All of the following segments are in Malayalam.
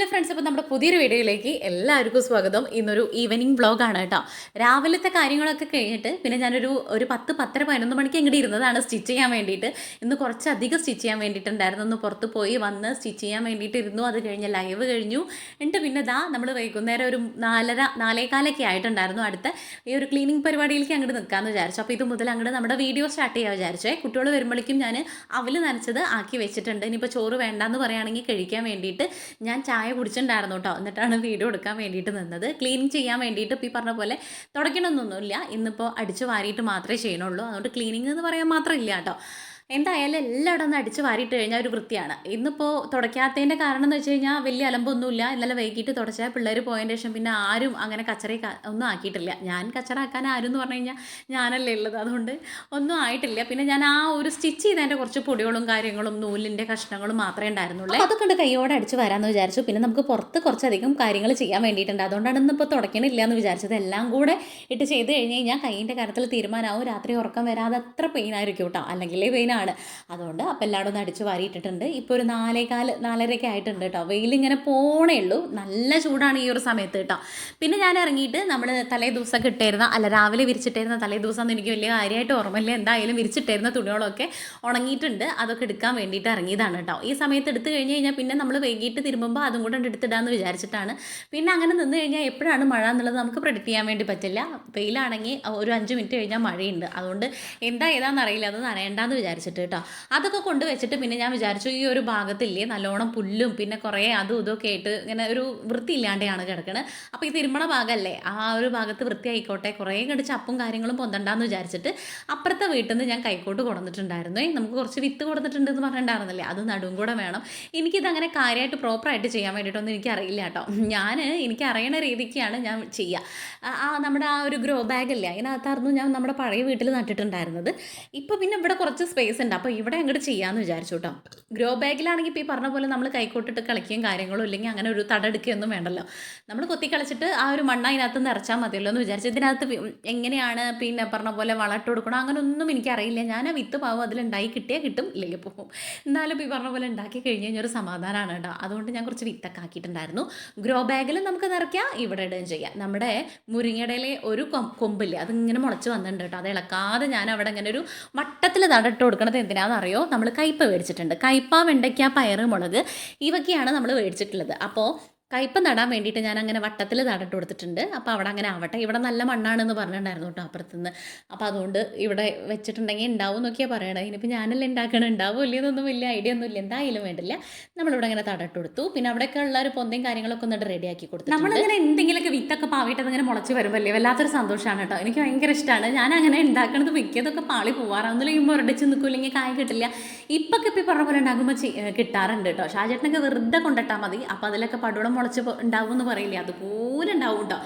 ഹലോ ഫ്രണ്ട്സ്, അപ്പോൾ നമ്മുടെ പുതിയൊരു വീഡിയോയിലേക്ക് എല്ലാവർക്കും സ്വാഗതം. ഇന്നൊരു ഈവനിങ് വ്ളോഗാണ് കേട്ടോ. രാവിലത്തെ കാര്യങ്ങളൊക്കെ കഴിഞ്ഞിട്ട് പിന്നെ ഞാനൊരു 10-10:30-11 മണിക്ക് ഇങ്ങോട്ട് ഇരുന്നതാണ് സ്റ്റിച്ച് ചെയ്യാൻ വേണ്ടിയിട്ട്. ഇന്ന് കുറച്ചധികം സ്റ്റിച്ച് ചെയ്യാൻ വേണ്ടിയിട്ടുണ്ടായിരുന്നു. ഒന്ന് പുറത്ത് പോയി വന്ന് സ്റ്റിച്ച് ചെയ്യാൻ വേണ്ടിയിട്ട് ഇരുന്നു. അത് കഴിഞ്ഞ് ലൈവ് കഴിഞ്ഞു. എന്നിട്ട് പിന്നെ നമ്മൾ വൈകുന്നേരം ഒരു 4:45 ആയിട്ടുണ്ടായിരുന്നു. അടുത്ത ഈ ഒരു ക്ലീനിങ് പരിപാടിയിലേക്ക് അങ്ങോട്ട് നിൽക്കാമെന്ന് വിചാരിച്ചു. അപ്പോൾ ഇത് മുതൽ അങ്ങോട്ട് നമ്മുടെ വീഡിയോ സ്റ്റാർട്ട് ചെയ്യാൻ വിചാരിച്ചേ. കുട്ടികൾ വരുമ്പോഴേക്കും ഞാൻ അവൽ നനച്ചത് ആക്കി വെച്ചിട്ടുണ്ട്. ഇനിയിപ്പോൾ ചോറ് വേണ്ടാന്ന് പറയുകയാണെങ്കിൽ കഴിക്കാൻ വേണ്ടിയിട്ട് ഞാൻ ചായ കുടിച്ചിട്ടുണ്ടായിരുന്നു കേട്ടോ. എന്നിട്ടാണ് വീഡിയോ എടുക്കാൻ വേണ്ടിയിട്ട് നിന്നത്. ക്ലീനിങ് ചെയ്യാൻ വേണ്ടിയിട്ട് ഇപ്പോൾ ഈ പറഞ്ഞ പോലെ തുടയ്ക്കണമെന്നൊന്നുമില്ല. ഇന്നിപ്പോൾ അടിച്ച് വാരിയിട്ട് മാത്രമേ ചെയ്യണുള്ളൂ. അതുകൊണ്ട് ക്ലീനിങ് എന്ന് പറയാൻ മാത്രമില്ല കേട്ടോ. എന്തായാലും എല്ലായിടം ഒന്ന് അടിച്ച് വാരിയിട്ട് കഴിഞ്ഞാൽ ഒരു വൃത്തിയാണ്. ഇന്നിപ്പോൾ തുടയ്ക്കാത്തതിൻ്റെ കാരണം എന്ന് വെച്ച് കഴിഞ്ഞാൽ വലിയ അലമ്പൊന്നുമില്ല. ഇന്നലെ വൈകിട്ട് തുടച്ചാൽ പിള്ളേർ പോയതിന് ശേഷം പിന്നെ ആരും അങ്ങനെ കച്ചറ ഒന്നും ആക്കിയിട്ടില്ല. ഞാൻ കച്ചറ ആക്കാൻ ആരും എന്ന് പറഞ്ഞു കഴിഞ്ഞാൽ ഞാനല്ലേ ഉള്ളത്. അതുകൊണ്ട് ഒന്നും ആയിട്ടില്ല. പിന്നെ ഞാൻ ആ ഒരു സ്റ്റിച്ച് ചെയ്തതിൻ്റെ കുറച്ച് പൊടികളും കാര്യങ്ങളും നൂലിൻ്റെ കഷ്ണങ്ങളും മാത്രമേ ഉണ്ടായിരുന്നുള്ളൂ. അതൊക്കെ കൊണ്ട് കൈയോടെ അടിച്ച് വരാമെന്ന് വിചാരിച്ചു. പിന്നെ നമുക്ക് പുറത്ത് കുറച്ചധികം കാര്യങ്ങൾ ചെയ്യാൻ വേണ്ടിയിട്ടുണ്ട്. അതുകൊണ്ടാണ് ഇന്നിപ്പോൾ തുടയ്ക്കണില്ല എന്ന് വിചാരിച്ചത്. എല്ലാം കൂടെ ഇട്ട് ചെയ്ത് കഴിഞ്ഞ് കഴിഞ്ഞാൽ കൈയിൻ്റെ കാര്യത്തിൽ തീരുമാനമാവും. രാത്രി ഉറക്കം വരാതെ അത്ര പെയിനായിരിക്കും കേട്ടോ. അല്ലെങ്കിലേ പെയിനാണ്. അതുകൊണ്ട് അപ്പം എല്ലാവരും ഒന്ന് അടിച്ച് വാരിയിട്ടിട്ടുണ്ട്. ഇപ്പോൾ ഒരു 4:15 ആയിട്ടുണ്ട് കേട്ടോ. വെയിലിങ്ങനെ പോണേ ഉള്ളൂ. നല്ല ചൂടാണ് ഈ ഒരു സമയത്ത് കേട്ടോ. പിന്നെ ഞാൻ ഇറങ്ങിയിട്ട് നമ്മൾ തലേ ദിവസമൊക്കെ ഇട്ടായിരുന്ന രാവിലെ വിരിച്ചിട്ടായിരുന്ന തലേ ദിവസം എന്ന് എനിക്ക് വലിയ കാര്യമായിട്ട് ഓർമ്മയില്ല. എന്തായാലും വിരിച്ചിട്ടായിരുന്ന തുണികളൊക്കെ ഉണങ്ങിയിട്ടുണ്ട്. അതൊക്കെ എടുക്കാൻ വേണ്ടിയിട്ട് ഇറങ്ങിയതാണ് കേട്ടോ. ഈ സമയത്ത് എടുത്തു കഴിഞ്ഞ് കഴിഞ്ഞാൽ പിന്നെ നമ്മൾ വൈകിട്ട് തിരുമ്പുമ്പോൾ അതും കൂടെ എടുത്തിടാമെന്ന് വിചാരിച്ചിട്ടാണ്. പിന്നെ അങ്ങനെ നിന്ന് കഴിഞ്ഞാൽ എപ്പോഴാണ് മഴ എന്നുള്ളത് നമുക്ക് പ്രെഡിക്റ്റ് ചെയ്യാൻ വേണ്ടി പറ്റില്ല. വെയിലാണെങ്കിൽ ഒരു 5 മിനിറ്റ് കഴിഞ്ഞാൽ മഴയുണ്ട്. അതുകൊണ്ട് ഏതാണെന്നറിയില്ല, അത് നനയേണ്ടെന്ന് വിചാരിച്ചിട്ട് കേട്ടോ. അതൊക്കെ കൊണ്ടുവച്ചിട്ട് പിന്നെ ഞാൻ വിചാരിച്ചു ഈ ഒരു ഭാഗത്തില്ലേ നല്ലോണം പുല്ലും പിന്നെ കുറേ അതും ഇതൊക്കെ ആയിട്ട് ഇങ്ങനെ ഒരു വൃത്തി ഇല്ലാണ്ടെയാണ് കിടക്കുന്നത്. അപ്പോൾ ഈ തിരുമണ ഭാഗമല്ലേ, ആ ഒരു ഭാഗത്ത് വൃത്തിയായിക്കോട്ടെ, കുറേ കണ്ട് ചപ്പും കാര്യങ്ങളും പൊന്തണ്ടെന്ന് വിചാരിച്ചിട്ട് അപ്പുറത്തെ വീട്ടിൽ നിന്ന് ഞാൻ കൈക്കോട്ട് കൊടുത്തിട്ടുണ്ടായിരുന്നു. നമുക്ക് കുറച്ച് വിത്ത് കൊടുത്തിട്ടുണ്ടെന്ന് പറഞ്ഞിട്ടുണ്ടായിരുന്നില്ലേ, അത് നടുവും കൂടെ വേണം. എനിക്കിതങ്ങനെ കാര്യമായിട്ട് പ്രോപ്പറായിട്ട് ചെയ്യാൻ വേണ്ടിയിട്ടൊന്നും എനിക്കറിയില്ല കേട്ടോ. എനിക്ക് അറിയണ രീതിക്കാണ് ഞാൻ ചെയ്യുക. നമ്മുടെ ആ ഒരു ഗ്രോ ബാഗല്ലേ, അതിനകത്തായിരുന്നു ഞാൻ നമ്മുടെ പഴയ വീട്ടിൽ നട്ടിട്ടുണ്ടായിരുന്നത്. ഇപ്പോൾ പിന്നെ ഇവിടെ കുറച്ച് സ്പേസ് ഉണ്ട്. അപ്പോൾ ഇവിടെ അങ്ങോട്ട് ചെയ്യാമെന്ന് വിചാരിച്ചു കേട്ടോ. ഗ്രോ ബാഗിലാണെങ്കിൽ ഇപ്പോൾ ഈ പറഞ്ഞ പോലെ നമ്മൾ കൈക്കോട്ടിട്ട് കളിക്കുകയും കാര്യങ്ങളും ഇല്ലെങ്കിൽ അങ്ങനെ ഒരു തടെടുക്കുകയൊന്നും വേണ്ടല്ലോ. നമ്മൾ കൊത്തി കളിച്ചിട്ട് ആ ഒരു മണ്ണ അതിനകത്ത് നിറച്ചാൽ മതിയല്ലോ എന്ന് വിചാരിച്ചു. ഇതിനകത്ത് എങ്ങനെയാണ് പിന്നെ പറഞ്ഞ പോലെ വളമിട്ട് കൊടുക്കണം അങ്ങനെയൊന്നും എനിക്കറിയില്ല. ഞാൻ ആ വിത്ത് പാവം അതിലുണ്ടായി കിട്ടിയാൽ കിട്ടും, ഇല്ലെങ്കിൽ പോകും. എന്നാലും ഈ പറഞ്ഞ പോലെ ഉണ്ടാക്കി കഴിഞ്ഞ് കഴിഞ്ഞാൽ ഒരു സമാധാനമാണ് കേട്ടോ. അതുകൊണ്ട് ഞാൻ കുറച്ച് വിത്തൊക്കെ ആക്കിയിട്ടുണ്ടായിരുന്നു. ഗ്രോ ബാഗിൽ നമുക്ക് നിറയ്ക്കാം, ഇവിടെ ഇടുകയും ചെയ്യാം. നമ്മുടെ മുരിങ്ങയിടയിലെ ഒരു കൊമ്പില്ലേ, അതിങ്ങനെ മുളച്ച് വന്നിട്ടുണ്ട് കേട്ടോ. അത് ഇളക്കാതെ ഞാൻ അവിടെ ഇങ്ങനെ ഒരു വട്ടത്തിൽ തടട്ട് കൊടുക്കണത് എന്തിനാണെന്നറിയോ? നമ്മൾ കയ്പ മേടിച്ചിട്ടുണ്ട്. കയ്പ, വെണ്ടയ്ക്ക, പയറ്, മുളക് ഇവയൊക്കെയാണ് നമ്മൾ മേടിച്ചിട്ടുള്ളത്. അപ്പോൾ കയ്പ നടാൻ വേണ്ടിയിട്ട് ഞാൻ അങ്ങനെ വട്ടത്തിൽ നടിട്ട് കൊടുത്തിട്ടുണ്ട്. അപ്പോൾ അവിടെ അങ്ങനെ ആവട്ടെ. ഇവിടെ നല്ല മണ്ണാണെന്ന് പറഞ്ഞിട്ടുണ്ടായിരുന്നു കേട്ടോ അപ്പുറത്തുനിന്ന്. അപ്പോൾ അതുകൊണ്ട് ഇവിടെ വെച്ചിട്ടുണ്ടെങ്കിൽ ഉണ്ടാവും എന്നൊക്കെയാണ് പറയണത്. ഇനിയിപ്പോൾ ഞാനല്ലേ ഉണ്ടാക്കണം, ഉണ്ടാവും ഇല്ലെന്നൊന്നും വലിയ ഐഡിയ ഒന്നും ഇല്ല. എന്തായാലും വേണ്ടില്ല, നമ്മളിവിടെ അങ്ങനെ തടട്ട് കൊടുത്തു. പിന്നെ അവിടെയൊക്കെ ഉള്ള ഒരു പൊന്തയും കാര്യങ്ങളൊക്കെ ഒന്നിട്ട് റെഡിയാക്കി കൊടുത്തു. നമ്മളിങ്ങനെ എന്തെങ്കിലുമൊക്കെ വിത്തൊക്കെ പാവിട്ട് അതിങ്ങനെ മുളച്ച് വരുമല്ലേ, വല്ലാത്തൊരു സന്തോഷമാണ് കേട്ടോ. എനിക്ക് ഭയങ്കര ഇഷ്ടമാണ്. ഞാൻ അങ്ങനെ ഉണ്ടാക്കണത് മിക്കതൊക്കെ പാളി പോവാറൊന്നുമില്ലെങ്കിൽ മുരടിച്ച് നിൽക്കില്ലെങ്കിൽ കായ കിട്ടില്ല. ഇപ്പൊക്കെ ഇപ്പോൾ പറഞ്ഞ പോലെ ഉണ്ടാകുമ്പോൾ കിട്ടാറുണ്ട് കേട്ടോ. ഷാജേട്ടനൊക്കെ വെറുതെ കൊണ്ടിട്ടാൽ മതി. അപ്പോൾ അതിലൊക്കെ പടവളം മുളച്ച് ഉണ്ടാവും എന്ന് പറയില്ലേ, അതുപോലെ ഉണ്ടാവും കേട്ടോ.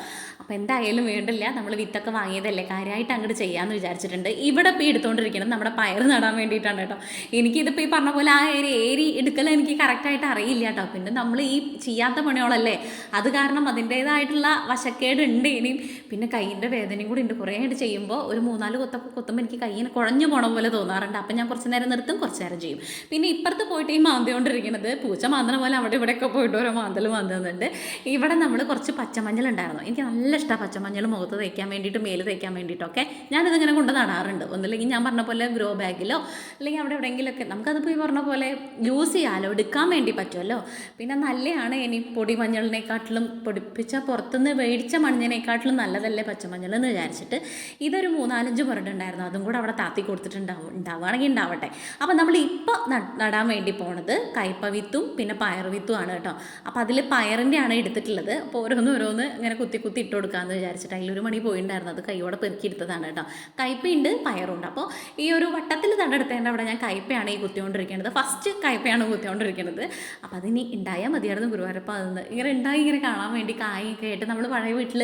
അപ്പോൾ എന്തായാലും വേണ്ടില്ല, നമ്മൾ വിത്തൊക്കെ വാങ്ങിയതല്ലേ, കാര്യമായിട്ട് അങ്ങോട്ട് ചെയ്യാമെന്ന് വിചാരിച്ചിട്ടുണ്ട്. ഇവിടെ ഇപ്പോൾ എടുത്തുകൊണ്ടിരിക്കുന്നത് നമ്മുടെ പയർ നടാൻ വേണ്ടിയിട്ടാണ് കേട്ടോ. എനിക്കിതിപ്പോൾ ഈ പറഞ്ഞ പോലെ ആ ഏരി എടുക്കൽ എനിക്ക് കറക്റ്റായിട്ട് അറിയില്ല കേട്ടോ. പിന്നെ നമ്മൾ ഈ ചെയ്യാത്ത പണികളല്ലേ, അത് കാരണം അതിൻ്റേതായിട്ടുള്ള വശക്കേട് ഉണ്ട്. ഇനിയും പിന്നെ കൈയിൻ്റെ വേദനയും കൂടി ഉണ്ട്. കുറേ ആയിട്ട് ചെയ്യുമ്പോൾ ഒരു 3-4 കൊത്തൊക്കെ കൊത്തുമ്പോൾ എനിക്ക് കയ്യിന് കുഴഞ്ഞു പോണ പോലെ തോന്നാറുണ്ട്. അപ്പം ഞാൻ കുറച്ച് നേരം നിർത്തും, കുറച്ച് നേരം ചെയ്യും. പിന്നെ ഇപ്പുറത്ത് പോയിട്ട് ഈ മാന്തിക്കൊണ്ടിരിക്കുന്നത് പൂച്ച മാന്തണ പോലെ അവിടെ ഇവിടെയൊക്കെ പോയിട്ട് ഓരോ മാന്തൽ മാന്തുന്നുണ്ട്. ഇവിടെ നമ്മൾ കുറച്ച് പച്ചമഞ്ഞൾ ഉണ്ടായിരുന്നു. എനിക്ക് നല്ല ഇഷ്ടമാണ് പച്ചമഞ്ഞൾ മുഖത്ത് തേക്കാൻ വേണ്ടിയിട്ട്, മേല് തേക്കാൻ വേണ്ടിയിട്ടൊക്കെ ഞാനിതിങ്ങനെ കൊണ്ട് നടാറുണ്ട്. ഒന്നില്ലെങ്കിൽ ഞാൻ പറഞ്ഞ പോലെ ഗ്രോ ബാഗിലോ അല്ലെങ്കിൽ അവിടെ എവിടെയെങ്കിലുമൊക്കെ നമുക്കതിപ്പോൾ ഈ പറഞ്ഞ പോലെ യൂസ് ചെയ്യാമല്ലോ, എടുക്കാൻ വേണ്ടി പറ്റുമല്ലോ. പിന്നെ നല്ലതാണ് ഇനി പൊടി മഞ്ഞളിനെക്കാട്ടിലും പൊടിപ്പിച്ച പുറത്തുനിന്ന് മേടിച്ച മഞ്ഞളിനെക്കാട്ടിലും നല്ലതല്ലേ പച്ചമഞ്ഞൾ എന്ന് വിചാരിച്ചിട്ട് ഇതൊരു 3-4 മുരടുണ്ടായിരുന്നു. അതും കൂടെ അവിടെ താത്തി ഉണ്ടാവുകയാണെങ്കിൽ ഉണ്ടാവട്ടെ. അപ്പോൾ നമ്മൾ ഇപ്പോൾ നടാൻ വേണ്ടി പോണത് കയ്പ വിത്തും പിന്നെ പയർ വിത്തും ആണ് കേട്ടോ. അപ്പോൾ അതിൽ പയറിൻ്റെ ആണ് എടുത്തിട്ടുള്ളത്. അപ്പോൾ ഓരോന്ന് ഇങ്ങനെ കുത്തി ഇട്ട് കൊടുക്കാമെന്ന് വിചാരിച്ചിട്ട് അതിലൊരു മണി പോയിട്ടുണ്ടായിരുന്നു. അത് കൈയോടെ പെറുക്കിയെടുത്തതാണ് കേട്ടോ. കയ്പയുണ്ട്, പയറുണ്ട്. അപ്പോൾ ഈ ഒരു വട്ടത്തിൽ തടെടുത്തതിൻ്റെ അവിടെ ഞാൻ കയ്പയാണ് ഈ കുത്തിക്കൊണ്ടിരിക്കുന്നത്. ഫസ്റ്റ് കയ്പയാണ് കുത്തിക്കൊണ്ടിരിക്കുന്നത്. അപ്പോൾ അതിനി ഉണ്ടായാൽ മതിയായിരുന്നു ഗുരുവായൂരപ്പം. അതൊന്ന് ഇങ്ങനെ ഉണ്ടായി ഇങ്ങനെ കാണാൻ വേണ്ടി കായൊക്കെ ആയിട്ട് നമ്മൾ പഴയ വീട്ടിൽ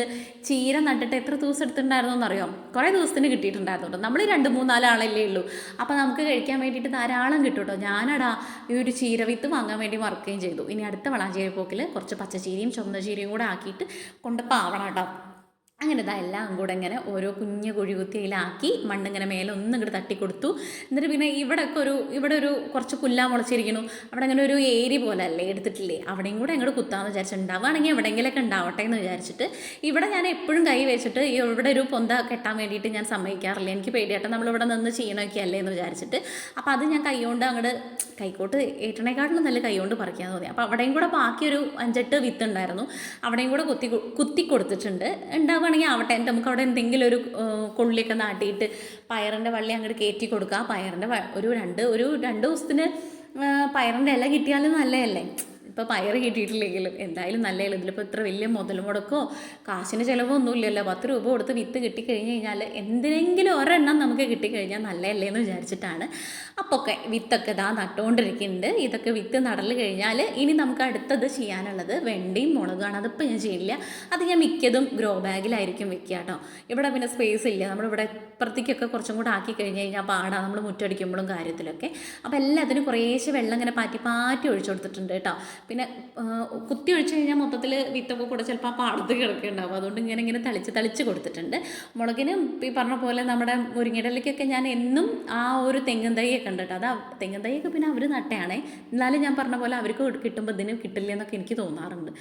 ചീര നട്ടിട്ട് എത്ര ദിവസം എടുത്തിട്ടുണ്ടായിരുന്നു എന്നറിയാം. കുറേ ദിവസത്തിന് കിട്ടിയിട്ടുണ്ടായിരുന്നു കേട്ടോ. നമ്മൾ 2-3-4 ആളല്ലേ ഉള്ളൂ. അപ്പോൾ നമുക്ക് കഴിക്കാൻ വേണ്ടിയിട്ട് ധാരാളം കിട്ടും കേട്ടോ. ഞാനടാ ഈ ഒരു ചീര വിത്ത് വാങ്ങാൻ വേണ്ടി മറക്കുകയും ചെയ്തു. ഇനി അടുത്ത വളാഞ്ചേരി പോക്കിൽ കുറച്ച് പച്ചച്ചീരയും ചുവന്ന ചീരയും കൂടെ ആക്കിയിട്ട് കൊണ്ട് പാവണം കേട്ടോ. അങ്ങനെ ഇതാ എല്ലാം കൂടെ ഇങ്ങനെ ഓരോ കുഞ്ഞു കുഴികുത്തിയിലാക്കി മണ്ണിങ്ങനെ മേലെ ഒന്നും ഇങ്ങോട്ട് തട്ടിക്കൊടുത്തു. എന്നിട്ട് പിന്നെ ഇവിടെ ഒരു കുറച്ച് പുല്ലാ മുളച്ചിരിക്കുന്നു. അവിടെ അങ്ങനെ ഒരു ഏരി പോലെ അല്ലേ എടുത്തിട്ടില്ലേ, അവിടെയും കൂടെ അങ്ങോട്ട് കുത്താമെന്ന് വിചാരിച്ചിട്ട്, ഉണ്ടാവുകയാണെങ്കിൽ എവിടെയെങ്കിലൊക്കെ ഉണ്ടാവട്ടെ എന്ന് വിചാരിച്ചിട്ട്. ഇവിടെ ഞാൻ എപ്പോഴും കൈ വെച്ചിട്ട് ഇവിടെ ഒരു പൊന്ത കെട്ടാൻ വേണ്ടിയിട്ട് ഞാൻ സമ്മതിക്കാറില്ല. എനിക്ക് പേടിയായിട്ട് നമ്മളിവിടെ നിന്ന് ചെയ്യണമൊക്കെ അല്ലേ എന്ന് വിചാരിച്ചിട്ട്. അപ്പോൾ അത് ഞാൻ കൈകൊണ്ട് അങ്ങോട്ട് കൈക്കോട്ട് ഏറ്റണേക്കാട്ടിലും നല്ല കൈകൊണ്ട് പറിക്കാൻ തോന്നി. അപ്പോൾ അവിടെയും കൂടെ ബാക്കി ഒരു 5-8 വിത്ത് ഉണ്ടായിരുന്നു, അവിടെയും കൂടെ കുത്തി കൊടുത്തിട്ടുണ്ട്. ഉണ്ടാവുകയാണെങ്കിൽ ആവട്ടെ, നമുക്ക് അവിടെ എന്തെങ്കിലും ഒരു കൊള്ളിയൊക്കെ നാട്ടിയിട്ട് പയറിൻ്റെ വള്ളി അങ്ങോട്ട് കയറ്റി കൊടുക്കുക. പയറിൻ്റെ ഒരു 2 ദിവസത്തിന് പയറിൻ്റെ ഇല കിട്ടിയാലും നല്ലതല്ലേ. ഇപ്പോൾ പയർ കിട്ടിയിട്ടില്ലെങ്കിലും എന്തായാലും നല്ലതല്ല. ഇതിലിപ്പോൾ ഇത്ര വലിയ മുതൽ മുടക്കോ കാശിന് ചിലവോ ഒന്നുമില്ലല്ലോ. 10 രൂപ കൊടുത്ത് വിത്ത് കിട്ടിക്കഴിഞ്ഞ് കഴിഞ്ഞാൽ എന്തിനെങ്കിലും ഒരെണ്ണം നമുക്ക് കിട്ടിക്കഴിഞ്ഞാൽ നല്ലതല്ലേ എന്ന് വിചാരിച്ചിട്ടാണ്. അപ്പോൾ വിത്തൊക്കെ ഇതാ നട്ടുകൊണ്ടിരിക്കുന്നുണ്ട്. ഇതൊക്കെ വിത്ത് നടൽ കഴിഞ്ഞാൽ ഇനി നമുക്ക് അടുത്തത് ചെയ്യാനുള്ളത് വെണ്ടയും മുളകാണ്. അതിപ്പോൾ ഞാൻ ചെയ്യില്ല, അത് ഞാൻ മിക്കതും ഗ്രോ ബാഗിലായിരിക്കും വെക്കുക കേട്ടോ. ഇവിടെ പിന്നെ സ്പേസ് ഇല്ല, നമ്മളിവിടെ ഇപ്പുറത്തേക്കൊക്കെ കുറച്ചും കൂടെ ആക്കി കഴിഞ്ഞ് കഴിഞ്ഞാൽ പാടാണ് നമ്മൾ മുറ്റടിക്കുമ്പോഴും കാര്യത്തിലൊക്കെ. അപ്പോൾ എല്ലാത്തിനും കുറേശ്ശെ വെള്ളം ഇങ്ങനെ പാറ്റി ഒഴിച്ചു കൊടുത്തിട്ടുണ്ട് കേട്ടോ. പിന്നെ കുത്തി ഒഴിച്ച് കഴിഞ്ഞാൽ മൊത്തത്തിൽ വിത്തൊക്കെ കൂടെ ചിലപ്പോൾ ആ പാടത്ത് കിടക്കുന്നുണ്ടാവും. അതുകൊണ്ട് ഇങ്ങനെ തളിച്ച് കൊടുത്തിട്ടുണ്ട്. മുളകിന് ഈ പറഞ്ഞ പോലെ നമ്മുടെ മുരിങ്ങയിടയിലേക്കൊക്കെ ഞാൻ എന്നും ആ ഒരു തെങ്ങും തൈയൊക്കെ ഉണ്ട് കേട്ടോ. അത് തെങ്ങും തൈയൊക്കെ പിന്നെ അവർ നട്ടയാണേ, എന്നാലും ഞാൻ പറഞ്ഞ പോലെ അവർക്ക് കിട്ടുമ്പോൾ ഇതിന് കിട്ടില്ല എന്നൊക്കെ എനിക്ക് തോന്നാറുണ്ട്.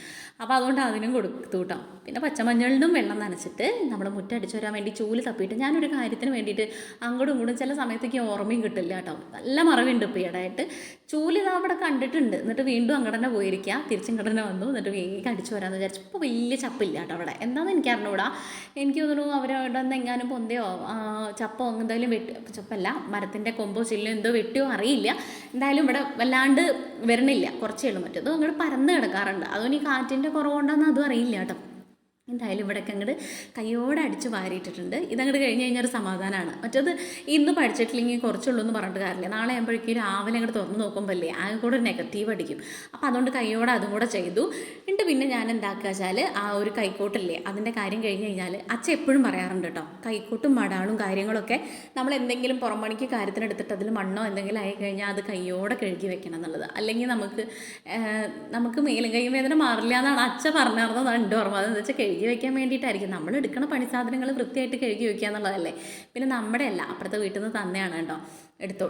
അപ്പോൾ അതുകൊണ്ട് അതിനും കൊടുത്തു കേട്ടോ. പിന്നെ പച്ചമഞ്ഞളിനും വെള്ളം നനച്ചിട്ട് നമ്മൾ മുറ്റടിച്ചു വരാൻ വേണ്ടി ചൂല് തപ്പിയിട്ട് ഞാനൊരു കാര്യത്തിന് വേണ്ടിയിട്ട് അങ്ങോട്ടും ഇങ്ങോട്ടും ചില സമയത്തേക്ക് ഓർമ്മയും കിട്ടില്ല കേട്ടോ. നല്ല മറവുണ്ട് ഇപ്പോൾ ഈയിടെയായിട്ട്. ചൂല് ഇതാ അവിടെ കണ്ടിട്ടുണ്ട്, എന്നിട്ട് വീണ്ടും അങ്ങോട്ട് തന്നെ പോയിരിക്കുക. തിരിച്ചിങ്ങോട്ട് വന്നു, എന്നിട്ട് വേഗം അടിച്ചു വരാമെന്ന് വിചാരിച്ചു. ഇപ്പോൾ വലിയ ചപ്പില്ല കേട്ടോ അവിടെ. എന്താണെന്ന് എനിക്കറിഞ്ഞൂടാ, എനിക്ക് തോന്നുന്നു അവരവിടെ നിന്ന് എങ്ങാനും പൊന്തയോ ചപ്പോ എന്തായാലും ചപ്പല്ല മരത്തിൻ്റെ കൊമ്പോ ചില്ലോ എന്തോ വെട്ടിയോ അറിയില്ല. എന്തായാലും ഇവിടെ വല്ലാണ്ട് വരണില്ല, കുറച്ചേ ഉള്ളൂ. മറ്റേതും അങ്ങോട്ട് പരന്ന് കിടക്കാറുണ്ട്. അതുകൊണ്ട് ഈ കാറ്റിൻ്റെ കുറവുണ്ടെന്ന് അതും അറിയില്ല കേട്ടോ. എന്തായാലും ഇവിടെയൊക്കെ അങ്ങോട്ട് കയ്യോടെ അടിച്ച് വാരിയിട്ടിട്ടുണ്ട്. ഇതങ്ങോട്ട് കഴിഞ്ഞ് കഴിഞ്ഞാൽ ഒരു സമാധാനമാണ്. മറ്റേത് ഇന്ന് പഠിച്ചിട്ടില്ലെങ്കിൽ കുറച്ചുള്ളൂ എന്ന് പറഞ്ഞിട്ട് കാര്യമില്ല. നാളെ ആകുമ്പോഴേക്കും രാവിലെ അങ്ങോട്ട് തുറന്ന് നോക്കുമ്പോഴല്ലേ ആകെ കൂടെ നെഗറ്റീവ് അടിക്കും. അപ്പോൾ അതുകൊണ്ട് കയ്യോടെ അതും കൂടെ ചെയ്തു. എന്നിട്ട് പിന്നെ ഞാൻ എന്താക്കുക വെച്ചാൽ ആ ഒരു കൈക്കോട്ടില്ലേ അതിൻ്റെ കാര്യം കഴിഞ്ഞ് കഴിഞ്ഞാൽ അച്ഛൻ എപ്പോഴും പറയാറുണ്ട് കേട്ടോ, കൈക്കോട്ടും മടാളും കാര്യങ്ങളൊക്കെ നമ്മൾ എന്തെങ്കിലും പുറം പണിക്ക് കാര്യത്തിനെടുത്തിട്ട് അതിൽ മണ്ണോ എന്തെങ്കിലും ആയി കഴിഞ്ഞാൽ അത് കയ്യോടെ കഴുകി വെക്കണം എന്നുള്ളത്. അല്ലെങ്കിൽ നമുക്ക് മേലും കൈ വേദന മാറില്ല എന്നാണ് അച്ഛൻ പറഞ്ഞിരുന്നത്. എൻ്റെ ഓർമ്മ അതെന്ന് വെച്ചാൽ കഴുകി വയ്ക്കാൻ വേണ്ടിയിട്ടായിരിക്കും. നമ്മൾ എടുക്കണ പണി സാധനങ്ങൾ വൃത്തിയായിട്ട് കഴുകി വയ്ക്കുക എന്നുള്ളതല്ലേ. പിന്നെ നമ്മുടെ അല്ല, അപ്പുറത്തെ വീട്ടിൽ നിന്ന് തന്നെയാണ് കേട്ടോ.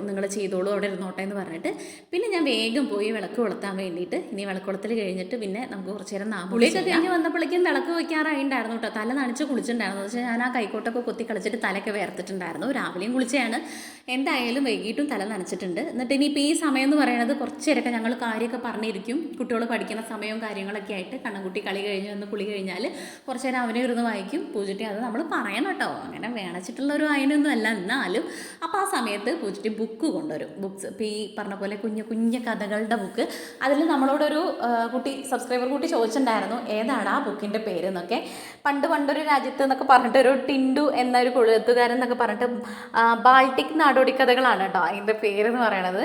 നിങ്ങൾ ചെയ്തോളൂ അവിടെ ഇരുന്നോട്ടെ എന്ന് പറഞ്ഞിട്ട് പിന്നെ ഞാൻ വേഗം പോയി വിളക്ക് കൊളുത്താൻ വേണ്ടിയിട്ട്. ഇനി വിളക്ക് കൊളുത്തൽ കഴിഞ്ഞിട്ട് പിന്നെ നമുക്ക് കുറച്ച് നേരം പുളിയൊക്കെ കഴിഞ്ഞ് വന്നപ്പോഴേക്കും വിളക്ക് വയ്ക്കാറായിട്ടുണ്ടായിരുന്നു കേട്ടോ. തല നനച്ച് കുളിച്ചിട്ടുണ്ടായിരുന്നു. എന്ന് വെച്ചാൽ ഞാൻ ആ കൈക്കോട്ടൊക്കെ കൊത്തി കളിച്ചിട്ട് തലയൊക്കെ വേർത്തിട്ടുണ്ടായിരുന്നു. രാവിലെയും കുളിച്ചതാണ്, എന്തായാലും വൈകിട്ടും തല നനച്ചിട്ടുണ്ട്. എന്നിട്ട് ഇനിയിപ്പോൾ ഈ സമയം എന്ന് പറയുന്നത് കുറച്ച് നേരമൊക്കെ ഞങ്ങൾ കാര്യമൊക്കെ പറഞ്ഞിരിക്കും. കുട്ടികൾ പഠിക്കുന്ന സമയവും കാര്യങ്ങളൊക്കെ ആയിട്ട് കണ്ണൻകുട്ടി കളി കഴിഞ്ഞ് വന്ന് കുളി കഴിഞ്ഞാൽ കുറച്ച് നേരം അവനെ ഇരുന്ന് വായിക്കും. പൂജിട്ടി അത് നമ്മൾ പറയണം കേട്ടോ, അങ്ങനെ വേണച്ചിട്ടുള്ളൊരു വായനയൊന്നും അല്ല. എന്നാലും അപ്പോൾ ആ സമയത്ത് ബുക്ക് കൊണ്ടുവരും. ബുക്സ് ഇപ്പോൾ ഈ പറഞ്ഞ പോലെ കുഞ്ഞു കഥകളുടെ ബുക്ക്. അതിൽ നമ്മളോടൊരു സബ്സ്ക്രൈബർ കുട്ടി ചോദിച്ചിട്ടുണ്ടായിരുന്നു ഏതാണ് ആ ബുക്കിൻ്റെ പേര് എന്നൊക്കെ. പണ്ടൊരു രാജ്യത്ത് എന്നൊക്കെ പറഞ്ഞിട്ട് ഒരു ടിൻഡു എന്നൊരു എഴുത്തുകാരൻ എന്നൊക്കെ പറഞ്ഞിട്ട് ബാൾട്ടിക് നാടോടി കഥകളാണ് കേട്ടോ അതിൻ്റെ പേരെന്ന് പറയണത്.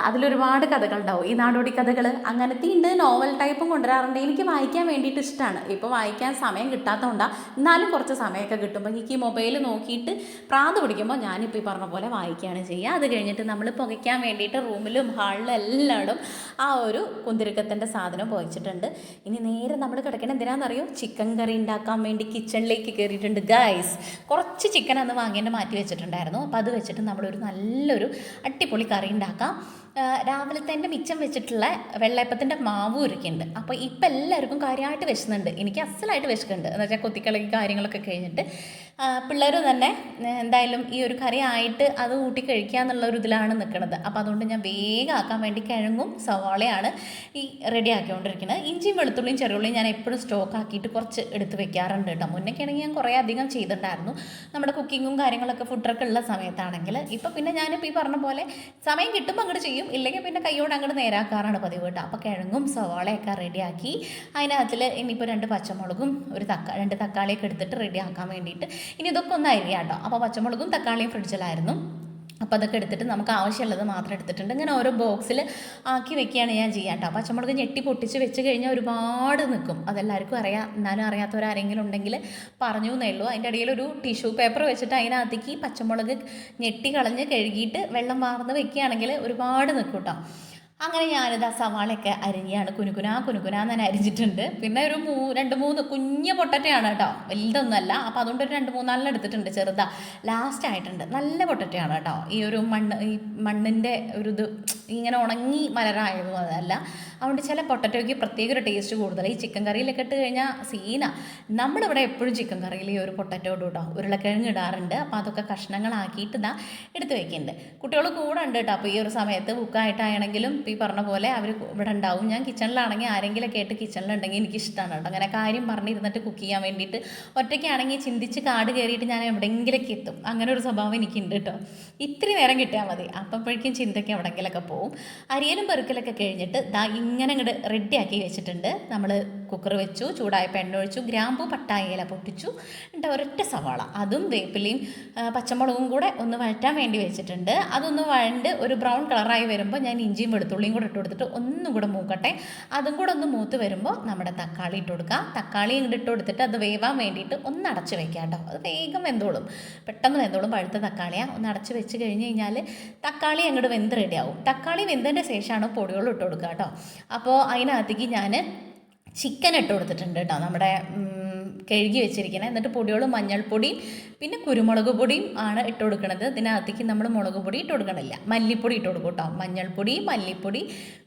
അതിലൊരുപാട് കഥകളുണ്ടാവും ഈ നാടോടി കഥകൾ. അങ്ങനത്തെ ഉണ്ട്, നോവൽ ടൈപ്പും കൊണ്ടുവരാറുണ്ട്. എനിക്ക് വായിക്കാൻ വേണ്ടിയിട്ട് ഇഷ്ടമാണ്. ഇപ്പോൾ വായിക്കാൻ സമയം കിട്ടാത്തതുകൊണ്ടാണ്, എന്നാലും കുറച്ച് സമയമൊക്കെ കിട്ടുമ്പോൾ എനിക്ക് ഈ മൊബൈൽ നോക്കിയിട്ട് പ്രാന്ത് പിടിക്കുമ്പോൾ ഞാനിപ്പോൾ ഈ പറഞ്ഞ പോലെ വായിക്കുകയാണ് ചെയ്യുക. അത് കഴിഞ്ഞിട്ട് നമ്മൾ പുകയ്ക്കാൻ വേണ്ടിയിട്ട് റൂമിലും ഹാളിലും എല്ലായിടും ആ ഒരു കുന്തിരിക്കത്തിൻ്റെ സാധനം പുകച്ചിട്ടുണ്ട്. ഇനി നേരെ നമ്മൾ കിടക്കണം എന്തിനാണെന്നറിയോ, ചിക്കൻ കറി ഉണ്ടാക്കാൻ വേണ്ടി കിച്ചണിലേക്ക് കയറിയിട്ടുണ്ട് ഗൈസ്. കുറച്ച് ചിക്കൻ അന്ന് വാങ്ങേണ്ട മാറ്റി വെച്ചിട്ടുണ്ടായിരുന്നു. അപ്പോൾ അത് വെച്ചിട്ട് നമ്മളൊരു നല്ലൊരു അടിപൊളി കറി ഉണ്ടാക്കാം. രാവിലെ തന്നെ മിച്ചം വെച്ചിട്ടുള്ള വെള്ളയപ്പത്തിൻ്റെ മാവ് ഒരുക്കുന്നുണ്ട്. അപ്പോൾ ഇപ്പം എല്ലാവർക്കും കാര്യമായിട്ട് വിശക്കുന്നുണ്ട്. എനിക്ക് അസലായിട്ട് വിശക്കുന്നുണ്ട്. എന്ന് വെച്ചാൽ കൊത്തിക്കളി കാര്യങ്ങളൊക്കെ കഴിഞ്ഞിട്ട് പിള്ളേർ തന്നെ എന്തായാലും ഈ ഒരു കറി ആയിട്ട് അത് കൂട്ടി കഴിക്കുക എന്നുള്ള ഒരു ഇതിലാണ് നിൽക്കുന്നത്. അപ്പോൾ അതുകൊണ്ട് ഞാൻ വേഗം ആക്കാൻ വേണ്ടി കിഴങ്ങും സവാളയാണ് ഈ റെഡി ആക്കിക്കൊണ്ടിരിക്കുന്നത്. ഇഞ്ചിയും വെളുത്തുള്ളിയും ചെറുള്ളിയും ഞാൻ എപ്പോഴും സ്റ്റോക്ക് ആക്കിയിട്ട് കുറച്ച് എടുത്ത് വെക്കാറുണ്ട് കേട്ടോ. മുന്നേക്കാണെങ്കിൽ ഞാൻ കുറേ അധികം ചെയ്തിട്ടുണ്ടായിരുന്നു നമ്മുടെ കുക്കിങ്ങും കാര്യങ്ങളൊക്കെ ഫുഡൊക്കെ ഉള്ള സമയത്താണെങ്കിൽ. ഇപ്പോൾ പിന്നെ ഞാനിപ്പോൾ ഈ പറഞ്ഞ പോലെ സമയം കിട്ടുമ്പോൾ അങ്ങോട്ട് ചെയ്യും, ഇല്ലെങ്കിൽ പിന്നെ കൈയോട് അങ്ങോട്ട് നേരാക്കാറാണ് പതിവ് കേട്ടോ. അപ്പോൾ കിഴങ്ങും സവാളയൊക്കെ റെഡിയാക്കി അതിനകത്തിൽ ഇനിയിപ്പോൾ 2 പച്ചമുളകും 2 തക്കാളിയൊക്കെ എടുത്തിട്ട് റെഡിയാക്കാൻ വേണ്ടിയിട്ട്. ഇനി ഇതൊക്കെ ഒന്ന് അരിയാം കേട്ടോ. അപ്പോൾ പച്ചമുളകും തക്കാളിയും ഫ്രിഡ്ജിലായിരുന്നു. അപ്പോൾ അതൊക്കെ എടുത്തിട്ട് നമുക്ക് ആവശ്യമുള്ളത് മാത്രം എടുത്തിട്ടുണ്ട്. ഇങ്ങനെ ഓരോ ബോക്സിൽ ആക്കി വെക്കുകയാണ് ഞാൻ ചെയ്യാം കേട്ടോ. പച്ചമുളക് ഞെട്ടി പൊട്ടിച്ച് വെച്ച് കഴിഞ്ഞാൽ ഒരുപാട് നിൽക്കും, അതെല്ലാവർക്കും അറിയാം. എന്നാലും അറിയാത്തവരാരെങ്കിലും ഉണ്ടെങ്കിൽ പറഞ്ഞു എന്നേ ഉള്ളൂ. അതിൻ്റെ ഇടയിൽ ഒരു ടിഷ്യൂ പേപ്പർ വെച്ചിട്ട് അതിനകത്തേക്ക് പച്ചമുളക് ഞെട്ടി കളഞ്ഞ് കഴുകിയിട്ട് വെള്ളം വാർന്ന് വെക്കുകയാണെങ്കിൽ ഒരുപാട് നിൽക്കും കേട്ടോ. അങ്ങനെ ഞാനിത് ആ സവാളയൊക്കെ അരിഞ്ഞാണ് കുനുകുനാന്ന് തന്നെ അരിഞ്ഞിട്ടുണ്ട്. പിന്നെ ഒരു 2-3 കുഞ്ഞ പൊട്ടറ്റയാണ് കേട്ടോ, വലുതൊന്നുമല്ല. അപ്പോൾ അതുകൊണ്ട് ഒരു 2-3-4 എടുത്തിട്ടുണ്ട്, ചെറുതാ. ലാസ്റ്റ് ആയിട്ടുണ്ട്. നല്ല പൊട്ടറ്റയാണ് കേട്ടോ. ഈ ഒരു ഈ മണ്ണിൻ്റെ ഒരു ഇത് ഇങ്ങനെ ഉണങ്ങി മലരായതും അതല്ല. അതുകൊണ്ട് ചില പൊട്ടറ്റോയ്ക്ക് പ്രത്യേക ഒരു ടേസ്റ്റ് കൂടുതൽ. ഈ ചിക്കൻ കറിയിലൊക്കെ ഇട്ട് കഴിഞ്ഞാൽ സീന. നമ്മളിവിടെ എപ്പോഴും ചിക്കൻ കറിയിൽ ഈ ഒരു പൊട്ടറ്റോ ഇടും കേട്ടോ, ഉരുളക്കിഴങ്ങ് ഇടാറുണ്ട്. അപ്പോൾ അതൊക്കെ കഷ്ണങ്ങളാക്കിയിട്ട് ഇതാ എടുത്ത് വയ്ക്കുന്നുണ്ട്. കുട്ടികൾ കൂടെ ഉണ്ട് കേട്ടോ. അപ്പോൾ ഈ ഒരു സമയത്ത് ബുക്കായിട്ടാണെങ്കിലും ഈ പറഞ്ഞ പോലെ അവർ ഇവിടെ ഉണ്ടാവും. ഞാൻ കിച്ചണിലാണെങ്കിൽ ആരെങ്കിലുമൊക്കെ ആയിട്ട് കിച്ചണിലുണ്ടെങ്കിൽ എനിക്ക് ഇഷ്ടമാണ് കേട്ടോ, അങ്ങനെ കാര്യം പറഞ്ഞിരുന്നിട്ട് കുക്ക് ചെയ്യാൻ വേണ്ടിയിട്ട്. ഒറ്റയ്ക്കാണെങ്കിൽ ചിന്തിച്ച് കാട് കയറിയിട്ട് ഞാൻ എവിടെയെങ്കിലൊക്കെ എത്തും. അങ്ങനെ ഒരു സ്വഭാവം എനിക്കുണ്ട് കേട്ടോ. ഇത്തിരി നേരം കിട്ടിയാൽ മതി, അപ്പോഴേക്കും ചിന്തയ്ക്ക് എവിടെയെങ്കിലൊക്കെ പോവും. അരിയലും പെറുക്കലൊക്കെ കഴിഞ്ഞിട്ട് ദാ ഇങ്ങനെ അങ്ങോട്ട് റെഡിയാക്കി വെച്ചിട്ടുണ്ട്. നമ്മൾ കുക്കർ വെച്ചു, ചൂടായപ്പോൾ എണ്ണ ഒഴിച്ചു, ഗ്രാമ്പൂ പട്ടായ ഇല പൊട്ടിച്ചു, എന്നിട്ട് ഒരൊറ്റ സവാള അതും വേപ്പിലയും പച്ചമുളകും കൂടെ ഒന്ന് വഴറ്റാൻ വേണ്ടി വെച്ചിട്ടുണ്ട്. അതൊന്ന് വഴണ്ട് ഒരു ബ്രൗൺ കളറായി വരുമ്പോൾ ഞാൻ ഇഞ്ചിയും വെളുത്തുള്ളിയും കൂടെ ഇട്ട് കൊടുത്തിട്ട് ഒന്നും കൂടെ മൂക്കട്ടെ. അതും കൂടെ ഒന്ന് മൂത്ത് വരുമ്പോൾ നമ്മുടെ തക്കാളി ഇട്ട് കൊടുക്കുക. തക്കാളി ഇങ്ങോട്ട് ഇട്ട് കൊടുത്തിട്ട് അത് വേവാൻ വേണ്ടിയിട്ട് ഒന്ന് അടച്ച് വെക്കാം കേട്ടോ. അത് വേഗം വെന്തോളും, പെട്ടെന്ന് വെന്തോളും. പഴുത്ത തക്കാളിയാണ്. ഒന്ന് അടച്ച് വെച്ച് കഴിഞ്ഞ് കഴിഞ്ഞാൽ തക്കാളി അങ്ങോട്ട് വെന്ത് റെഡിയാവും. തക്കാളി വെന്തതിൻ്റെ ശേഷമാണ് പൊടികൾ ഇട്ട് കൊടുക്കുക കേട്ടോ. അപ്പോൾ അതിനകത്തേക്ക് ഞാൻ ചിക്കൻ ഇട്ട് കൊടുത്തിട്ടുണ്ട് കേട്ടോ, നമ്മുടെ കഴുകി വെച്ചിരിക്കുന്നത്. എന്നിട്ട് പൊടികളും മഞ്ഞൾപ്പൊടിയും പിന്നെ കുരുമുളക് പൊടിയും ആണ് ഇട്ട് കൊടുക്കുന്നത്. ഇതിനകത്തേക്ക് നമ്മൾ മുളക് പൊടി ഇട്ട് കൊടുക്കണില്ല, മല്ലിപ്പൊടി ഇട്ട് കൊടുക്കും കേട്ടോ. മഞ്ഞൾപ്പൊടി, മല്ലിപ്പൊടി,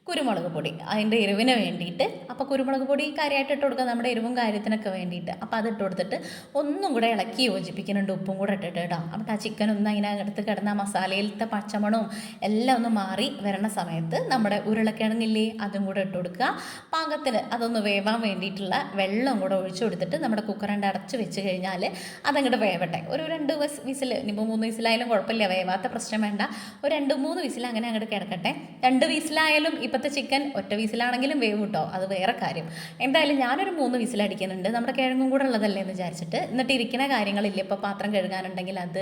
കുരുമുളക് പൊടി അതിൻ്റെ എരിവിന് വേണ്ടിയിട്ട്. അപ്പോൾ കുരുമുളക് പൊടി കാര്യമായിട്ട് ഇട്ട് കൊടുക്കുക, നമ്മുടെ എരിവും കാര്യത്തിനൊക്കെ വേണ്ടിയിട്ട്. അപ്പോൾ അത് ഇട്ട് കൊടുത്തിട്ട് ഒന്നും കൂടെ ഇളക്കി യോജിപ്പിക്കുന്നുണ്ട്, ഉപ്പും കൂടെ ഇട്ടിട്ട് കേട്ടോ. അപ്പോൾ ആ ചിക്കൻ ഒന്ന് അതിനകത്ത് കിടന്ന മസാലയിലത്തെ പച്ചമണവും എല്ലാം ഒന്ന് മാറി വരണ സമയത്ത് നമ്മുടെ ഉരുളക്കിഴങ്ങില്ലേ അതും കൂടെ ഇട്ട് കൊടുക്കുക. പാകത്തിന് അതൊന്ന് വേവാൻ വേണ്ടിയിട്ടുള്ള വെള്ളം കൂടെ ഒഴിച്ചു കൊടുത്തിട്ട് നമ്മുടെ കുക്കറിൻ്റെ അടച്ച് വെച്ച് കഴിഞ്ഞാൽ അതങ്ങോട്ട് വേവട്ടെ. ഒരു 2 വിസിൽ, ഇനിയിപ്പോൾ 3 വിസിലായാലും കുഴപ്പമില്ല, വേവാത്ത പ്രശ്നം വേണ്ട. ഒരു 2-3 വിസിൽ അങ്ങനെ അങ്ങോട്ട് കിടക്കട്ടെ. 2 വിസിലായാലും ഇപ്പോഴത്തെ ചിക്കൻ ഒറ്റ വിസിലാണെങ്കിലും വേവ് കിട്ടോ, അത് വേറെ കാര്യം. എന്തായാലും ഞാനൊരു 3 വിസിലടിക്കുന്നുണ്ട്, നമ്മുടെ കിഴങ്ങും കൂടെ ഉള്ളതല്ലേ എന്ന് വിചാരിച്ചിട്ട്. എന്നിട്ട് ഇരിക്കുന്ന കാര്യങ്ങളില്ല, ഇപ്പോൾ പാത്രം കഴുകാനുണ്ടെങ്കിൽ അത്,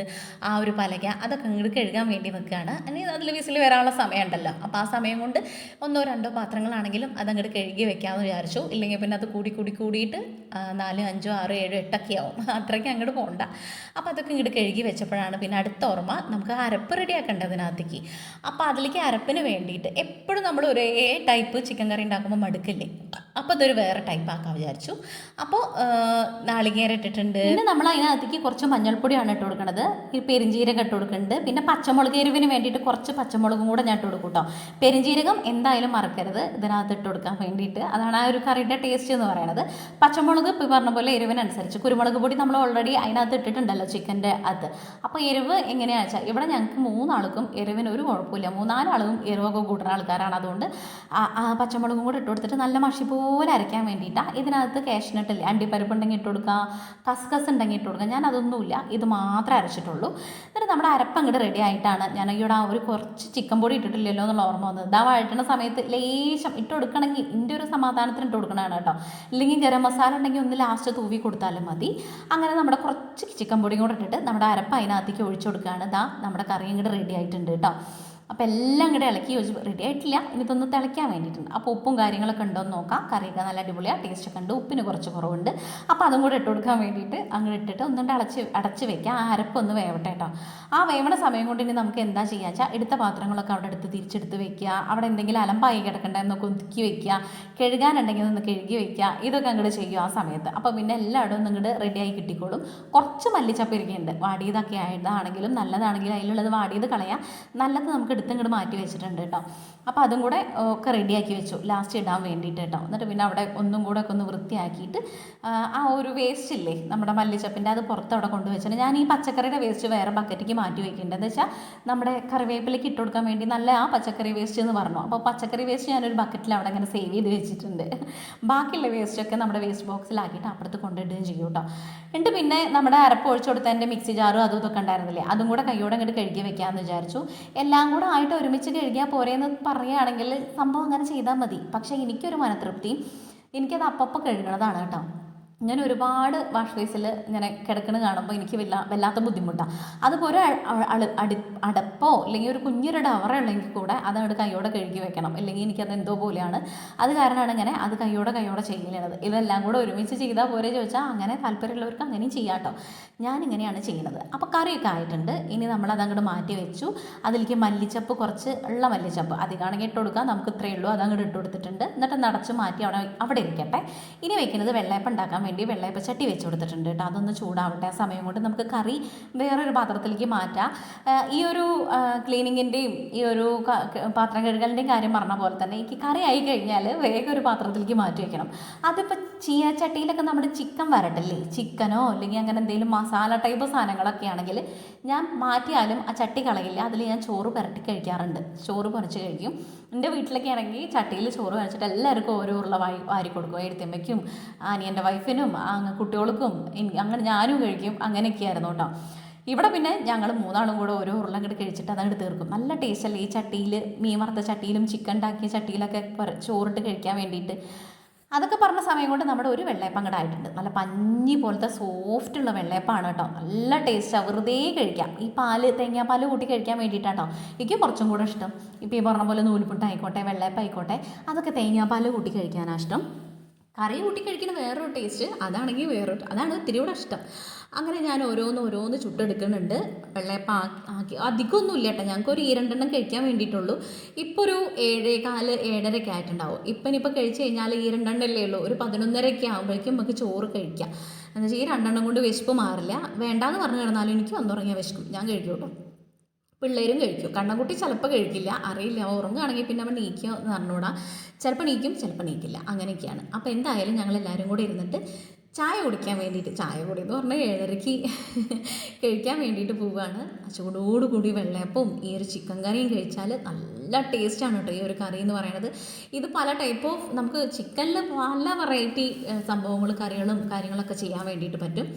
ആ ഒരു പലക അതൊക്കെ അങ്ങോട്ട് കഴുകാൻ വേണ്ടി നിൽക്കുകയാണ്. അല്ലെങ്കിൽ അതിൽ വിസിൽ വരാനുള്ള സമയമുണ്ടല്ലോ. അപ്പോൾ ആ സമയം കൊണ്ട് 1-2 പാത്രങ്ങളാണെങ്കിലും അതങ്ങോട്ട് കഴുകി വെക്കാമെന്ന് വിചാരിച്ചു. ഇല്ലെങ്കിൽ പിന്നെ അത് കൂടിയിട്ട് 4, 5, 6, 7, 8 ആവും. അത്രയ്ക്ക് അങ്ങോട്ട് പോകണ്ട. അപ്പോൾ അതൊക്കെ ഇങ്ങോട്ട് കഴുകി വെച്ചപ്പോഴാണ് പിന്നെ അടുത്ത ഓർമ്മ നമുക്ക് അരപ്പ് റെഡിയാക്കേണ്ടത് അതിനകത്തേക്ക്. അപ്പോൾ അതിലേക്ക് അരപ്പിന് വേണ്ടിയിട്ട് എപ്പോഴും നമ്മൾ ഒരേ ടൈപ്പ് ചിക്കൻ കറി ഉണ്ടാക്കുമ്പോൾ മടുക്കില്ലേ, അപ്പോൾ അതൊരു വേറെ ടൈപ്പ് ആക്കാൻ വിചാരിച്ചു. അപ്പോൾ നാളികേരം ഇട്ടിട്ടുണ്ട്. പിന്നെ നമ്മൾ അതിനകത്തേക്ക് കുറച്ച് മഞ്ഞൾപ്പൊടിയാണ് ഇട്ട് കൊടുക്കുന്നത്, ഈ പെരിഞ്ജീരകം ഇട്ട് കൊടുക്കുന്നുണ്ട്. പിന്നെ പച്ചമുളക് എരിവിന് വേണ്ടിയിട്ട് കുറച്ച് പച്ചമുളകും കൂടെ ഞാൻ ഇട്ട് കൊടുക്കും കേട്ടോ. പെരിഞ്ജീരകം എന്തായാലും മറക്കരുത് ഇതിനകത്ത് ഇട്ട് കൊടുക്കാൻ വേണ്ടിയിട്ട്, അതാണ് ആ ഒരു കറിയുടെ ടേസ്റ്റ് എന്ന് പറയുന്നത്. പച്ചമുളക് ഇപ്പോൾ പറഞ്ഞ പോലെ എരിവിനനുസരിച്ച്, കുരുമുളക് പൊടി നമ്മൾ ഓൾറെഡി അതിനകത്ത് ഇട്ടിട്ടുണ്ടല്ലോ ചിക്കൻ്റെ അത്. അപ്പോൾ എരിവ് എങ്ങനെയാണെന്ന് വെച്ചാൽ ഇവിടെ ഞങ്ങൾക്ക് 3 ആൾക്കും എരിവിന് ഒരു കുഴപ്പമില്ല, 3-4 ആളും എരിവൊക്കെ കൂട്ടുന്ന ആൾക്കാരാണ്. അതുകൊണ്ട് പച്ചമുളകും കൂടെ ഇട്ട് കൊടുത്തിട്ട് നല്ല മഷി പോലെ അരയ്ക്കാൻ വേണ്ടിയിട്ടാണ്. ഇതിനകത്ത് കാഷ്നട്ടില്ലേ, അണ്ടിപ്പരിപ്പ് ഉണ്ടെങ്കിൽ ഇട്ട് കൊടുക്കുക, കസ്കസ് ഉണ്ടെങ്കിൽ ഇട്ട് കൊടുക്കുക. ഞാൻ അതൊന്നുമില്ല, ഇത് മാത്രമേ അരച്ചിട്ടുള്ളൂ. എന്നിട്ട് നമ്മുടെ അരപ്പ് അങ്ങോട്ട് റെഡി ആയിട്ടാണ് ഞാൻ ഇവിടെ ഒരു കുറച്ച് ചിക്കൻ പൊടി ഇട്ടിട്ടില്ലല്ലോ എന്നുള്ള ഓർമ്മ വന്നത്. ഇതാ വഴറ്റുന്ന സമയത്ത് ലേശം ഇട്ട് കൊടുക്കണമെങ്കിൽ എൻ്റെ ഒരു സമാധാനത്തിന് ഇട്ട് കൊടുക്കണതാണ് കേട്ടോ. ഇല്ലെങ്കിൽ ഗരം മസാല ഉണ്ടെങ്കിൽ ഒന്ന് ലാസ്റ്റ് തൂവി കൊടുത്താലും മതി. അങ്ങനെ നമ്മുടെ കുറച്ച് ചിക്കൻ പൊടിയും കൂടെ ഇട്ടിട്ട് നമ്മുടെ അരപ്പ് അതിനകത്തേക്ക് ഒഴിച്ചു കൊടുക്കുകയാണ്. ഇതാ നമ്മുടെ കറി ഇങ്ങോട്ട് റെഡി ആയിട്ടുണ്ട് കേട്ടോ. അപ്പോൾ എല്ലാം കൂടെ ഇളക്കി റെഡി ആയിട്ടില്ല, ഇനി ഇതൊന്ന് തിളയ്ക്കാൻ വേണ്ടിയിട്ടുണ്ട്. അപ്പോൾ ഉപ്പും കാര്യങ്ങളൊക്കെ ഉണ്ടോ എന്ന് നോക്കാം. കറിയൊക്കെ നല്ല അടിപൊളിയാണ്, ടേസ്റ്റൊക്കെ ഉണ്ട്. ഉപ്പിന് കുറച്ച് കുറവുണ്ട്. അപ്പോൾ അതും കൂടെ ഇട്ട് കൊടുക്കാൻ വേണ്ടിയിട്ട് അങ്ങോട്ട് ഇട്ടിട്ട് ഒന്നുകൊണ്ട് അടച്ച് വെക്കാം. ആ അരപ്പൊന്ന് വേവട്ടെ കേട്ടോ. ആ വേവണ സമയം കൊണ്ട് ഇനി നമുക്ക് എന്താ ചെയ്യുക വെച്ചാൽ എടുത്ത പാത്രങ്ങളൊക്കെ അവിടെ എടുത്ത് തിരിച്ചെടുത്ത് വെക്കുക. അവിടെ എന്തെങ്കിലും അലമ്പായി കിടക്കണ്ടെന്നൊക്കെ ഒതുക്കി വെക്കുക, കഴുകാനുണ്ടെങ്കിൽ ഒന്ന് കഴുകി വെക്കുക. ഇതൊക്കെ അങ്ങോട്ട് ചെയ്യും ആ സമയത്ത്. അപ്പോൾ പിന്നെ എല്ലായിടും ഒന്ന് ഇങ്ങോട്ട് റെഡിയായി കിട്ടിക്കോളും. കുറച്ച് മല്ലിച്ചപ്പ് ഇരിക്കുന്നുണ്ട്, വാടിയതൊക്കെ ആയതാണെങ്കിലും നല്ലതാണെങ്കിലും അതിലുള്ളത് വാടിയത് കളയാം, നല്ലത് നമുക്ക് എടുത്ത് ഇങ്ങോട്ട് മാറ്റി വെച്ചിട്ടുണ്ട് കേട്ടോ. അപ്പോൾ അതും കൂടെ ഒക്കെ റെഡിയാക്കി വെച്ചു ലാസ്റ്റ് ഇടാൻ വേണ്ടിയിട്ട് കേട്ടോ. എന്നിട്ട് പിന്നെ അവിടെ ഒന്നും കൂടെ ഒക്കെ ഒന്ന് വൃത്തിയാക്കിയിട്ട് ആ ഒരു വേസ്റ്റ് ഇല്ലേ നമ്മുടെ മല്ലിച്ചപ്പിൻ്റെ, അത് പുറത്ത് അവിടെ കൊണ്ടുവച്ചിട്ട് ഞാൻ ഈ പച്ചക്കറിയുടെ വേസ്റ്റ് വേറെ ബക്കറ്റിലേക്ക് മാറ്റി വയ്ക്കുന്നുണ്ട്. എന്താ വെച്ചാൽ നമ്മുടെ കറിവേപ്പിലേക്ക് ഇട്ട് കൊടുക്കാൻ വേണ്ടി നല്ല ആ പച്ചക്കറി വേസ്റ്റ് എന്ന് പറഞ്ഞു. അപ്പോൾ പച്ചക്കറി വേസ്റ്റ് ഞാനൊരു ബക്കറ്റിൽ അവിടെ അങ്ങനെ സേവ് ചെയ്ത് വെച്ചിട്ടുണ്ട്. ബാക്കിയുള്ള വേസ്റ്റൊക്കെ നമ്മുടെ വേസ്റ്റ് ബോക്സിലാക്കിയിട്ട് അപ്പുറത്ത് കൊണ്ടിടുകയും ചെയ്യും കേട്ടോ. എന്നിട്ട് പിന്നെ നമ്മുടെ അരപ്പ് ഒഴിച്ചു കൊടുത്തതിൻ്റെ മിക്സി ജാറും അതും ഇതൊക്കെ ഉണ്ടായിരുന്നില്ലേ, അതും കൂടെ കൈയോടെ അങ്ങോട്ട് കഴുകി വെക്കാമെന്ന് വിചാരിച്ചു. എല്ലാം കൂടെ ആയിട്ട് ഒരുമിച്ച് കഴുകിയാൽ പോരെയെന്ന് പറയുകയാണെങ്കിൽ സംഭവം അങ്ങനെ ചെയ്താൽ മതി. പക്ഷേ എനിക്കൊരു മനതൃപ്തി, എനിക്കത് അപ്പം കഴുകണതാണ് കേട്ടോ. ഞാൻ ഒരുപാട് വാഷ് ബേസിൽ ഇങ്ങനെ കിടക്കണ കാണുമ്പോൾ എനിക്ക് വല്ലാത്ത ബുദ്ധിമുട്ടാണ്. അതുപോലെ അടപ്പോ അല്ലെങ്കിൽ ഒരു കുഞ്ഞൊരു ഡവറ ഉള്ളെങ്കിൽ കൂടെ അതങ്ങോട്ട് കൈയോടെ കഴുകി വെക്കണം, അല്ലെങ്കിൽ എനിക്കത് എന്തോ പോലെയാണ്. അത് കാരണമാണ് ഇങ്ങനെ അത് കൈയോടെ ചെയ്യണത്. ഇതെല്ലാം കൂടെ ഒരുമിച്ച് ചെയ്താൽ പോരെ ചോദിച്ചാൽ അങ്ങനെ താല്പര്യമുള്ളവർക്ക് അങ്ങനെയും ചെയ്യാം കേട്ടോ. ഞാനിങ്ങനെയാണ് ചെയ്യുന്നത്. അപ്പോൾ കറിയൊക്കെ ആയിട്ടുണ്ട്. ഇനി നമ്മളത് അങ്ങോട്ട് മാറ്റി വെച്ചു. അതിലേക്ക് മല്ലിച്ചപ്പ്, കുറച്ച് ഉള്ള മല്ലിച്ചപ്പ്, അധികമാണെങ്കിൽ ഇട്ട് കൊടുക്കാം, നമുക്ക് ഇത്രയേ ഉള്ളൂ, അതങ്ങോട്ട് ഇട്ട് കൊടുത്തിട്ടുണ്ട്. എന്നിട്ട് നടച്ച് മാറ്റി അവിടെ ഇരിക്കട്ടെ. ഇനി വെക്കുന്നത് വെള്ളയപ്പം ഉണ്ടാക്കാൻ വേണ്ടി വെള്ളയപ്പം ചട്ടി വെച്ച് കൊടുത്തിട്ടുണ്ട് കേട്ടോ. അതൊന്ന് ചൂടാവട്ടെ. ആ സമയം കൊണ്ട് നമുക്ക് കറി വേറൊരു പാത്രത്തിലേക്ക് മാറ്റാം. ഈ ഒരു ക്ലീനിങ്ങിൻ്റെയും ഈ ഒരു പാത്രം കഴുകലിൻ്റെയും കാര്യം പറഞ്ഞ പോലെ തന്നെ എനിക്ക് കറി ആയി കഴിഞ്ഞാൽ വേഗം ഒരു പാത്രത്തിലേക്ക് മാറ്റി വയ്ക്കണം. അതിപ്പോൾ ചട്ടിയിലൊക്കെ നമ്മുടെ ചിക്കൻ വരട്ടില്ലേ, ചിക്കനോ അല്ലെങ്കിൽ അങ്ങനെ എന്തെങ്കിലും മസാല ടൈപ്പ് സാധനങ്ങളൊക്കെ ആണെങ്കിൽ ഞാൻ മാറ്റിയാലും ആ ചട്ടി കളയില്ല. അതിൽ ഞാൻ ചോറ് പുരട്ടി കഴിക്കാറുണ്ട്, ചോറ് പൊരച്ച് കഴിക്കും. എൻ്റെ വീട്ടിലൊക്കെ ആണെങ്കിൽ ചട്ടിയിൽ ചോറ് വരച്ചിട്ട് എല്ലാവർക്കും ഓരോ ഉരുള വാരി കൊടുക്കും. എഴുത്തമ്മയ്ക്കും അനിയൻ്റെ വൈഫിനും കുട്ടികൾക്കും അങ്ങനെ ഞാനും കഴിക്കും. അങ്ങനെയൊക്കെയായിരുന്നു കേട്ടോ. ഇവിടെ പിന്നെ ഞങ്ങൾ മൂന്നാളും കൂടെ ഓരോ ഉരുളം അങ്ങോട്ട് കഴിച്ചിട്ട് അതങ്ങോട്ട് തീർക്കും. നല്ല ടേസ്റ്റല്ലേ ഈ ചട്ടിയിൽ, മീൻ വറുത്ത ചട്ടിയിലും ചിക്കൻ ഉണ്ടാക്കിയ ചട്ടിയിലൊക്കെ ചോറിട്ട് കഴിക്കാൻ വേണ്ടിയിട്ട്. അതൊക്കെ പറഞ്ഞ സമയം കൊണ്ട് നമ്മുടെ ഒരു വെള്ളയപ്പം അങ്ങോട്ട് ആയിട്ടുണ്ട്. നല്ല പഞ്ഞി പോലത്തെ സോഫ്റ്റുള്ള വെള്ളയപ്പമാണ് കേട്ടോ. നല്ല ടേസ്റ്റാണ്, വെറുതെ കഴിക്കാം. ഈ തേങ്ങാപ്പാൽ കൂട്ടി കഴിക്കാൻ വേണ്ടിയിട്ടാട്ടോ എനിക്ക് കുറച്ചും കൂടെ ഇഷ്ടം. ഇപ്പോൾ ഈ പറഞ്ഞ പോലെ നൂൽപുട്ടായിക്കോട്ടെ വെള്ളയപ്പം ആയിക്കോട്ടെ, അതൊക്കെ തേങ്ങാപ്പാൽ കൂട്ടി കഴിക്കാനാണ് ഇഷ്ടം. കറി കൂട്ടി കഴിക്കുന്ന വേറൊരു ടേസ്റ്റ്, അതാണെങ്കിൽ അതാണ് ഇത്തിരി കൂടെ ഇഷ്ടം. അങ്ങനെ ഞാൻ ഓരോന്ന് ചുട്ടെടുക്കുന്നുണ്ട്. വെള്ളയപ്പം ആക്കി അധികമൊന്നുമില്ല കേട്ടോ, ഞങ്ങൾക്ക് ഒരു 2 കഴിക്കാൻ വേണ്ടിയിട്ടുള്ളൂ. ഇപ്പോൾ ഒരു 7:15 7:30 ആയിട്ടുണ്ടാവും. ഇനിയിപ്പോൾ കഴിച്ച് കഴിഞ്ഞാൽ 2 ഉള്ളൂ. ഒരു 11:30 ആകുമ്പോഴേക്കും നമുക്ക് ചോറ് കഴിക്കാം. എന്ന് വെച്ചാൽ ഈ 2 കൊണ്ട് വിശപ്പ് മാറില്ല. വേണ്ടാന്ന് പറഞ്ഞു കിടന്നാലും എനിക്ക് വന്നുറങ്ങിയാൽ വിശക്കും, ഞാൻ കഴിക്കും കേട്ടോ. പിള്ളേരും കഴിക്കും. കണ്ണൻകുട്ടി ചിലപ്പോൾ കഴിക്കില്ല, അറിയില്ല. ഉറങ്ങുകയാണെങ്കിൽ പിന്നെ അവൻ നീക്കിയോ എന്ന് പറഞ്ഞുകൂടാ. ചിലപ്പോൾ നീക്കും, ചിലപ്പോൾ നീക്കില്ല, അങ്ങനെയൊക്കെയാണ്. അപ്പോൾ എന്തായാലും ഞങ്ങളെല്ലാവരും കൂടെ ഇരുന്നിട്ട് ചായ കുടിക്കാൻ വേണ്ടിയിട്ട്, ചായ കൂടി എന്ന് പറഞ്ഞാൽ 7:30 കഴിക്കാൻ വേണ്ടിയിട്ട് പോവുകയാണ്. ചൂടോടുകൂടി വെള്ളയപ്പവും ഈ ഒരു ചിക്കൻ കറിയും കഴിച്ചാൽ നല്ല ടേസ്റ്റാണ് കേട്ടോ ഈ ഒരു കറി എന്ന് പറയുന്നത്. ഇത് പല ടൈപ്പ് ഓഫ് നമുക്ക് ചിക്കനിൽ പല വെറൈറ്റി സംഭവങ്ങൾ കറികളും കാര്യങ്ങളൊക്കെ ചെയ്യാൻ വേണ്ടിയിട്ട് പറ്റും.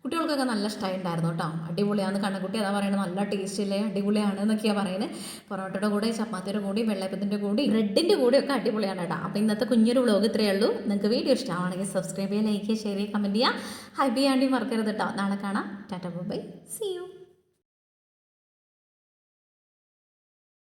കുട്ടികൾക്കൊക്കെ നല്ല ഇഷ്ടമായിട്ടുണ്ടായിരുന്നു കേട്ടോ. അടിപൊളിയാണ്. കണ്ണക്കുട്ടി അതാ പറയുന്നത് നല്ല ടേസ്റ്റ് ഇല്ലേ, അടിപൊളിയാണ് എന്നൊക്കെയാണ് പറയുന്നത്. പൊറോട്ടയുടെ കൂടെ, ചപ്പാത്തിയുടെ കൂടി, വെള്ളയപ്പത്തിൻ്റെ കൂടി, ബ്രെഡിൻ്റെ കൂടെയൊക്കെ അടിപൊളിയാണ് കേട്ടോ. അപ്പോൾ ഇന്നത്തെ കുഞ്ഞൊരു വ്ലോഗ് ഇത്രയേ ഉള്ളൂ. നിങ്ങൾക്ക് വീഡിയോ ഇഷ്ടമാണെങ്കിൽ സബ്സ്ക്രൈബ് ചെയ്യുക, ലൈക്ക് ചെയ്യുക, ഷെയർ ചെയ്യുക, കമൻറ്റ് ചെയ്യുക. ഹൈപ്പ് ചെയ്യാണ്ടി മറക്കരുത് കേട്ടോ. നാളെ കാണാം. Tata bye, see U.